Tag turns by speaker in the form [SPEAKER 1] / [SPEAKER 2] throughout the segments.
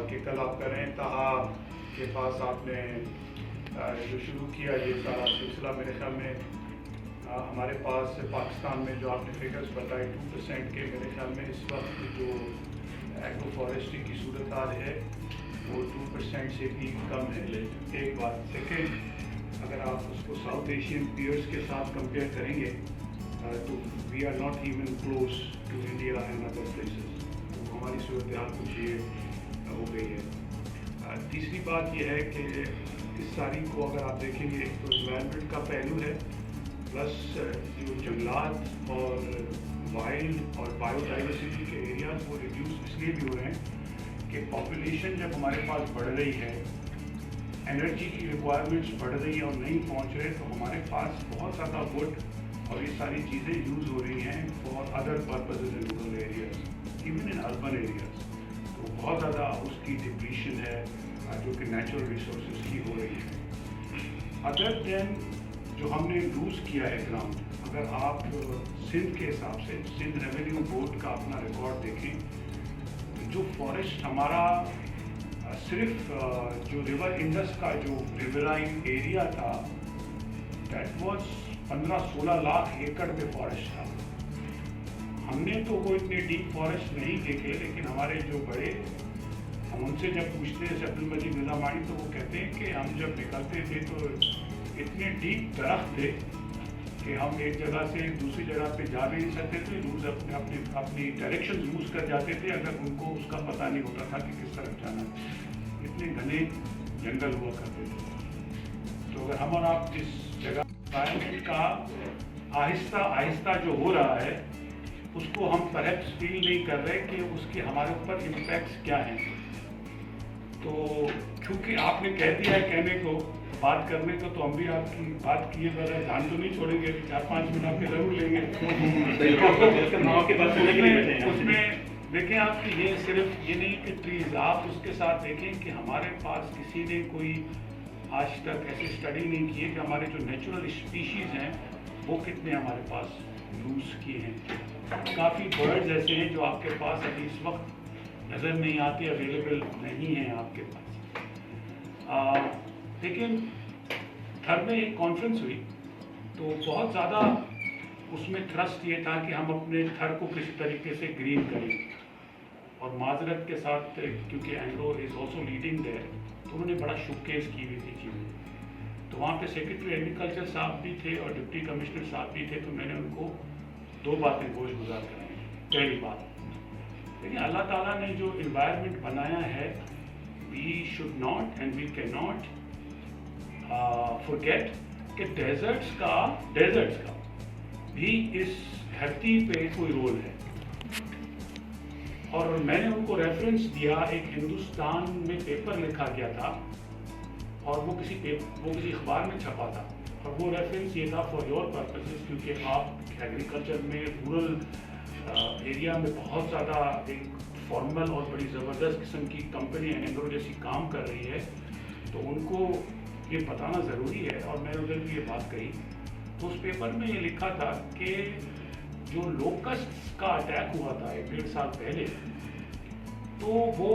[SPEAKER 1] کہ کل آپ کر رہے ہیں تہا کے پاس آپ نے جو شروع کیا یہ سارا سلسلہ، میرے خیال میں ہمارے پاس پاکستان میں جو آپ نے فگرز بتائے 2% کے، میرے خیال میں اس وقت جو ایگرو فارسٹری کی صورتحال ہے وہ 2% سے بھی کم ہے. ایک بات. سیکنڈ، اگر آپ اس کو ساؤتھ ایشین پیئرس کے ساتھ کمپیئر کریں گے تو we are not even close to India and other places. تو ہماری صورتحال کچھ یہ ہو گئی ہے. تیسری بات یہ ہے کہ اس ساری کو اگر آپ دیکھیں گے تو انوائرمنٹ کا پہلو ہے، پلس جو جنگلات اور وائلڈ اور بایو ڈائیورسٹی کے ایریاز وہ ریڈیوس اس لیے بھی ہو رہے ہیں کہ پاپولیشن جب ہمارے پاس بڑھ رہی ہے، انرجی کی ریکوائرمنٹس بڑھ رہی ہیں اور نہیں پہنچ رہے، تو ہمارے پاس بہت زیادہ ووڈ اور یہ ساری چیزیں یوز ہو رہی ہیں for other purposes in rural areas, even in urban areas. تو بہت زیادہ اس کی ڈپلیشن ہے جو کہ نیچرل ریسورسز کی ہو رہی ہے. ادر دین جو ہم نے لوز کیا ہے گراؤنڈ، اگر آپ سندھ کے حساب سے سندھ ریونیو بورڈ کا اپنا ریکارڈ دیکھیں، جو فارسٹ ہمارا صرف جو ریور انڈس کا جو ریورائن ایریا تھا دیٹ واز 15-16 لاکھ ایکڑ پہ فارسٹ تھا. ہم نے تو وہ اتنے ڈیپ فارسٹ نہیں دیکھے، لیکن ہمارے جو بڑے، ہم ان سے جب پوچھتے ہیں عبد المجید نظامانی، تو وہ کہتے ہیں کہ ہم جب نکلتے تھے تو اتنے ڈیپ درخت تھے کہ ہم ایک جگہ سے دوسری جگہ پہ جا بھی نہیں سکتے تھے. لوز اپنی ڈائریکشن لوز کر جاتے تھے اگر ان کو اس کا پتہ نہیں ہوتا تھا کہ کس طرف جانا ہے. اتنے گھنے جنگل ہوا کرتے تھے. تو اگر ہم اور آپ اس جگہ انوائرمنٹ کا آہستہ آہستہ جو ہو رہا ہے اس کو ہم پرہیپس فیل نہیں کر رہے کہ اس کے ہمارے اوپر امپیکٹس کیا ہیں. تو کیونکہ آپ نے کہہ دیا ہے کہنے کو، بات کرنے کو، تو ہم بھی آپ کی بات کیے بغیر دھیان تو نہیں چھوڑیں گے. 4-5 منٹ آپ کے ضرور لیں گے. اس میں دیکھیں آپ کی یہ صرف یہ نہیں کہ ٹریز، آپ اس کے ساتھ دیکھیں کہ ہمارے پاس کسی نے کوئی آج تک ایسی اسٹڈی نہیں کی ہے کہ ہمارے جو نیچرل اسپیشیز ہیں وہ کتنے ہمارے پاس لوز کیے ہیں. کافی برڈز ایسے ہیں جو آپ کے پاس ابھی اس وقت نظر نہیں آتے، اویلیبل نہیں ہیں آپ کے پاس. لیکن تھر میں ایک کانفرنس ہوئی تو بہت زیادہ اس میں تھرسٹ یہ تھا کہ ہم اپنے تھر کو کسی طریقے سے گرین کریں. اور معذرت کے ساتھ کیونکہ اینگرو از آلسو لیڈنگ دیر، تو انہوں نے بڑا شوکیس کی ہوئی تھی چیزیں. تو وہاں پہ سیکرٹری ایگریکلچر صاحب بھی تھے اور ڈپٹی کمشنر صاحب بھی تھے. تو میں نے ان کو 2 باتیں گوش گزار کرائیں. پہلی بات، لیکن اللہ تعالیٰ نے جو انوائرمنٹ بنایا ہے، we should not and we can not forget کہ ڈیزرٹس کا بھی اس دھرتی پہ کوئی رول ہے. اور میں نے ان کو ریفرنس دیا، ایک ہندوستان میں پیپر لکھا گیا تھا اور وہ کسی اخبار میں چھپا تھا، اور وہ ریفرنس یہ تھا فار یور پرپسز، کیونکہ آپ ایگریکلچر میں رورل ایریا میں بہت زیادہ ایک فارمل اور بڑی زبردست قسم کی کمپنی اینگرو جیسی کام کر رہی ہے، تو ان کو یہ بتانا ضروری ہے. اور میں نے ادھر بھی یہ بات کہی. تو اس پیپر میں یہ لکھا تھا کہ جو لوکسٹ کا اٹیک ہوا تھا 1-1.5 سال پہلے، تو وہ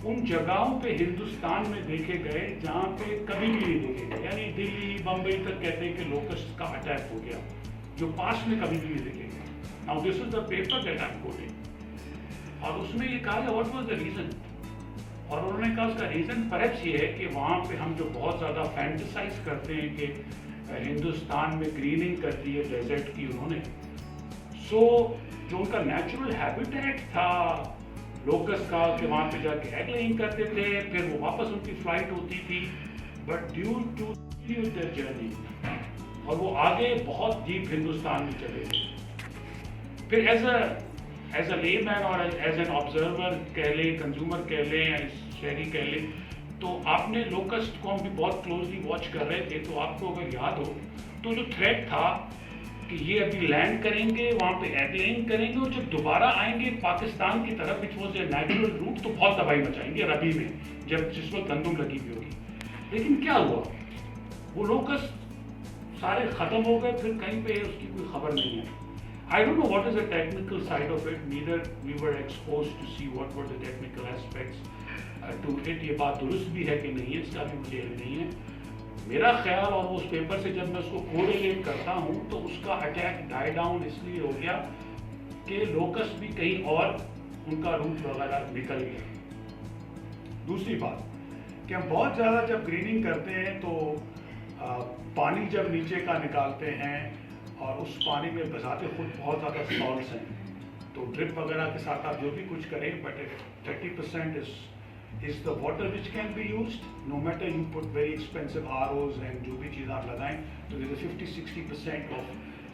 [SPEAKER 1] ان جگہوں پہ ہندوستان میں دیکھے گئے جہاں پہ کبھی بھی نہیں دیکھے گئے. یعنی دلی، بمبئی تک کہتے ہیں کہ لوکسٹ کا اٹیک ہو گیا، جو پاسٹ میں کبھی بھی نہیں دیکھے گئے. Now this is the paper that I am quoting. اور اس میں یہ کہا ہے واٹ واز دا ریزن. اور انہوں نے کہا اس کا ریزن پرہیپس یہ ہے کہ وہاں پہ ہم جو بہت زیادہ فینٹسائز کرتے ہیں کہ ہندوستان میں گریننگ کرتی ہے ڈیزرٹ کی انہوں نے، سو جو ان کا نیچرل ہیبیٹیٹ تھا لوکس کا کہ وہاں پہ جا کے ایگ لیئنگ کرتے تھے، پھر وہ واپس ان کی فلائٹ ہوتی تھی، but due to their journey اور وہ آگے بہت ڈیپ ہندوستان میں چلے گئے. پھر ایز اے لے مین اور ایز این آبزرور کہہ لیں، کنزیومر کہہ لیں، شہری کہہ لیں، تو آپ نے لوکسٹ کو ہم بھی بہت کلوزلی واچ کر رہے تھے. تو آپ کو اگر یاد ہو تو جو تھریٹ تھا کہ یہ ابھی لینڈ کریں گے، وہاں پہ ایگ لیئنگ کریں گے، اور جب دوبارہ آئیں گے پاکستان کی طرف which was a natural route, تو بہت تباہی مچائیں گے ربی میں جس وقت گندم لگی ہوئی ہوگی. لیکن کیا ہوا، وہ لوکسٹ سارے ختم ہو گئے، پھر کہیں پہ اس کی کوئی خبر نہیں ہے. I don't know what is the technical side of it, neither we were exposed to see what were the technical aspects.
[SPEAKER 2] To it. یہ بات درست بھی ہے کہ نہیں ہے اس کا بھی مجھے علم نہیں ہے. میرا خیال اور اس پیپر سے جب میں اس کو کوریلیٹ کرتا ہوں تو اس کا اٹیک ڈائی ڈاؤن اس لیے ہو گیا کہ لوکس بھی کہیں اور ان کا روٹ وغیرہ نکل گیا. دوسری بات کہ ہم بہت زیادہ جب گریننگ کرتے ہیں تو پانی جب نیچے کا نکالتے ہیں اور اس پانی میں بذات خود بہت زیادہ سالٹس ہیں تو ڈرپ وغیرہ کے ساتھ آپ جو بھی کچھ کریں but 30% is the water which can be used. No matter you put very expensive ROs and جو بھی چیز آپ لگائیں تو there is 50-60% of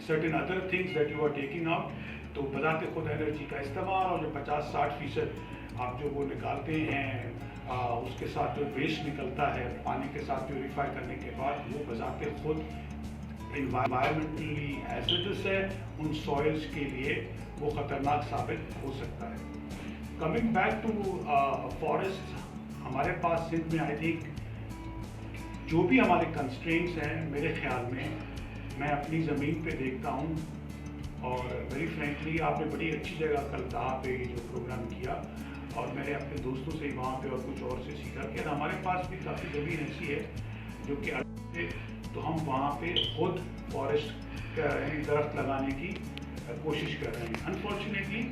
[SPEAKER 2] certain other things that you are taking out. تو بذات خود انرجی کا استعمال اور جو 50-60% آپ جو وہ نکالتے ہیں اس کے ساتھ جو ویسٹ نکلتا ہے پانی کے ساتھ پیوریفائی کرنے کے بعد وہ بذات خود انوائرمنٹلی ہیزرڈس ہے. ان سوئلس کے لیے وہ خطرناک ثابت ہو سکتا ہے. کمنگ بیک ٹو فارسٹ ہمارے پاس سندھ میں آئی تھنک جو بھی ہمارے کنسٹرینٹس ہیں میرے خیال میں اپنی زمین پہ دیکھتا ہوں اور ویری فرینکلی آپ نے بڑی اچھی جگہ کل دہا پہ جو پروگرام کیا اور میں نے اپنے دوستوں سے وہاں پہ اور کچھ اور سے سیکھا کہ ہمارے پاس بھی کافی زمین ایسی ہے جو کہ تو ہم وہاں پہ خود فارسٹ درخت لگانے کی کوشش کر رہے ہیں. انفارچونیٹلی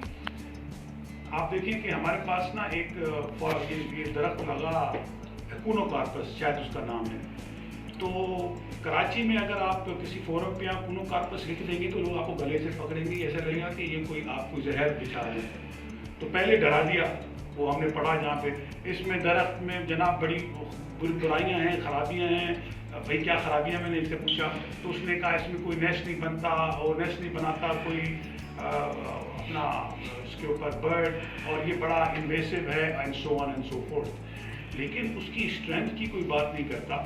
[SPEAKER 2] آپ دیکھیں کہ ہمارے پاس نا ایک یہ درخت لگا کونوکارپس شاید اس کا نام ہے. تو کراچی میں اگر آپ کسی فورم پہ آپ کونوکارپس لکھ دیں گے تو لوگ آپ کو گلے سے پکڑیں گے ایسا لگے گا کہ یہ کوئی آپ کو زہر بچھا رہے ہیں. تو پہلے ڈرا دیا وہ ہم نے پڑھا جہاں پہ اس میں درخت میں جناب بڑی برائیاں ہیں خرابیاں ہیں. بھائی کیا خرابیاں میں نے ان سے پوچھا تو اس نے کہا اس میں کوئی نیسٹ نہیں بنتا اور نیسٹ نہیں بناتا کوئی اپنا اس کے اوپر برڈ اور یہ بڑا انویسو ہے and so on and so forth. لیکن اس کی اسٹرینتھ کی کوئی بات نہیں کرتا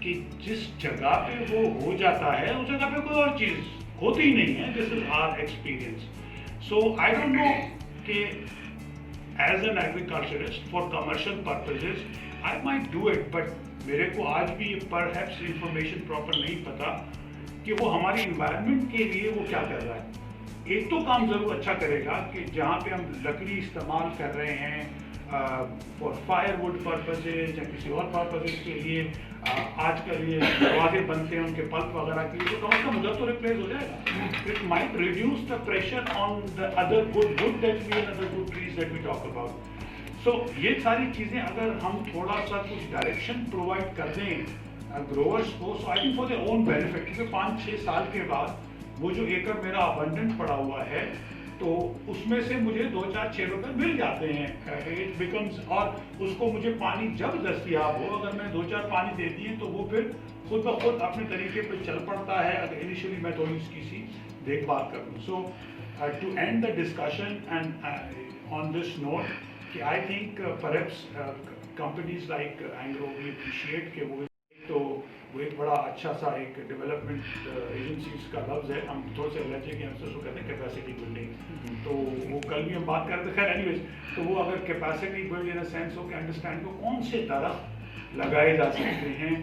[SPEAKER 2] کہ جس جگہ پہ وہ ہو جاتا ہے اس جگہ پہ کوئی اور چیز ہوتی ہی نہیں ہے. This is our experience. So I don't know کہ as an agriculturist for commercial purposes I might do it but میرے کو آج بھی یہ پرہیپس انفارمیشن پراپر نہیں پتا کہ وہ ہماری انوائرمنٹ کے لیے وہ کیا کر رہا ہے. ایک تو کام ضرور اچھا کرے گا کہ جہاں پہ ہم لکڑی استعمال کر رہے ہیں فار فائر ووڈ پرپزز یا کسی اور پرپزز کے لیے آج کل یہ دروازے بنتے ہیں ان کے پلپ وغیرہ کے لیے تو کم از کم ادھر تو ریپلیس ہو جائے گا. It might reduce the pressure on the other good wood that we and other good trees that we talk about. So یہ ساری چیزیں اگر ہم تھوڑا سا کچھ ڈائریکشن پرووائڈ کر دیں گروورس کو so I think for their own benefit کیونکہ 5-6 سال کے بعد وہ جو ایکڑ میرا ابنڈنٹ پڑا ہوا ہے تو اس میں سے مجھے 2-4-6 روپے مل جاتے ہیں. اٹ بیکمز اور اس کو مجھے پانی جب دستیاب ہو اگر میں 2-4 پانی دے دیے تو وہ پھر خود بخود اپنے طریقے پہ چل پڑتا ہے اگر انیشلی میں تھوڑی اس کی سی دیکھ بھال کروں. So to end the discussion and on this note کہ I think perhaps companies like Engro we appreciate کہ وہ ایک بڑا اچھا سا ایک ڈیولپمنٹ ایجنسیز کا لفظ ہے. ہم تھوڑے سے الرجی کے ہم سے اس کو کہتے ہیں کیپیسٹی بلڈنگ. تو وہ کل بھی ہم بات کرتے خیر اینی ویز تو وہ اگر کیپیسٹی بلڈ ان سینس ہو کہ انڈرسٹینڈ کو کون سے درخت لگائے جا سکتے ہیں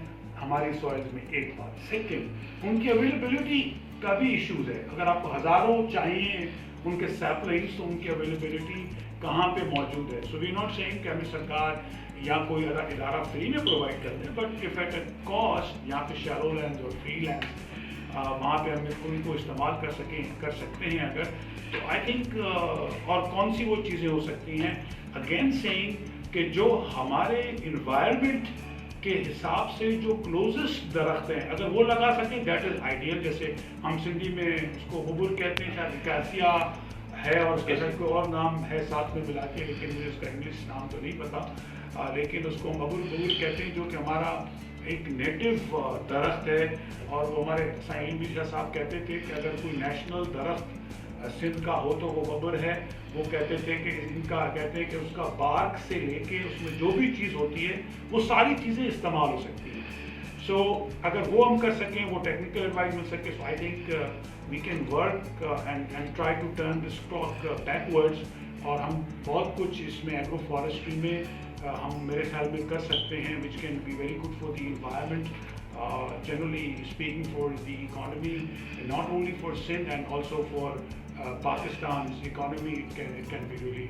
[SPEAKER 2] ہماری سوائلز میں. ایک بات. سیکنڈ ان کی اویلیبلٹی کا بھی ایشوز ہے. اگر آپ کو ہزاروں چاہیے ان کے سیپلنگس تو ان کی اویلیبلٹی کہاں پہ موجود ہے. سو وی ناٹ سیئنگ کہ ہمیں سرکار یا کوئی ادارہ فری میں پرووائڈ کرتے ہیں but if at a cost یہاں پہ شیلو لینڈ اور فری لینڈ وہاں پہ ہم ان کو استعمال کر سکتے ہیں اگر تو آئی تھنک اور کون سی وہ چیزیں ہو سکتی ہیں. اگین سیئنگ کہ جو ہمارے انوائرمنٹ کے حساب سے جو کلوزسٹ درخت ہیں اگر وہ لگا سکیں دیٹ از آئیڈیل. جیسے ہم سندھی میں اس کو ببر کہتے ہیں شاید اکاسیا ہے اور اس کے ساتھ کوئی اور نام ہے ساتھ میں ملا کے لیکن مجھے اس کا انگلش نام تو نہیں پتا لیکن اس کو ببر کہتے ہیں جو کہ ہمارا ایک نیٹو درخت ہے. اور وہ ہمارے سائن بھی شاہ صاحب کہتے تھے کہ اگر کوئی نیشنل درخت سندھ کا ہو تو وہ ببر ہے. وہ کہتے تھے کہ ان کا کہتے ہیں کہ اس کا بارک سے لے کے اس میں جو بھی چیز ہوتی ہے وہ ساری چیزیں استعمال ہو سکتی ہیں. سو اگر وہ ہم کر سکیں وہ ٹیکنیکل ایڈوائز مل سکے so I think we can work and try to turn this clock backwards. اور ہم بہت کچھ اس میں ایگرو فارسٹری میں ہم میرے خیال میں کر سکتے ہیں which can be very good for the environment generally speaking for the economy not only for Sindh and also for Pakistan's economy. It can be really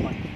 [SPEAKER 2] Fine.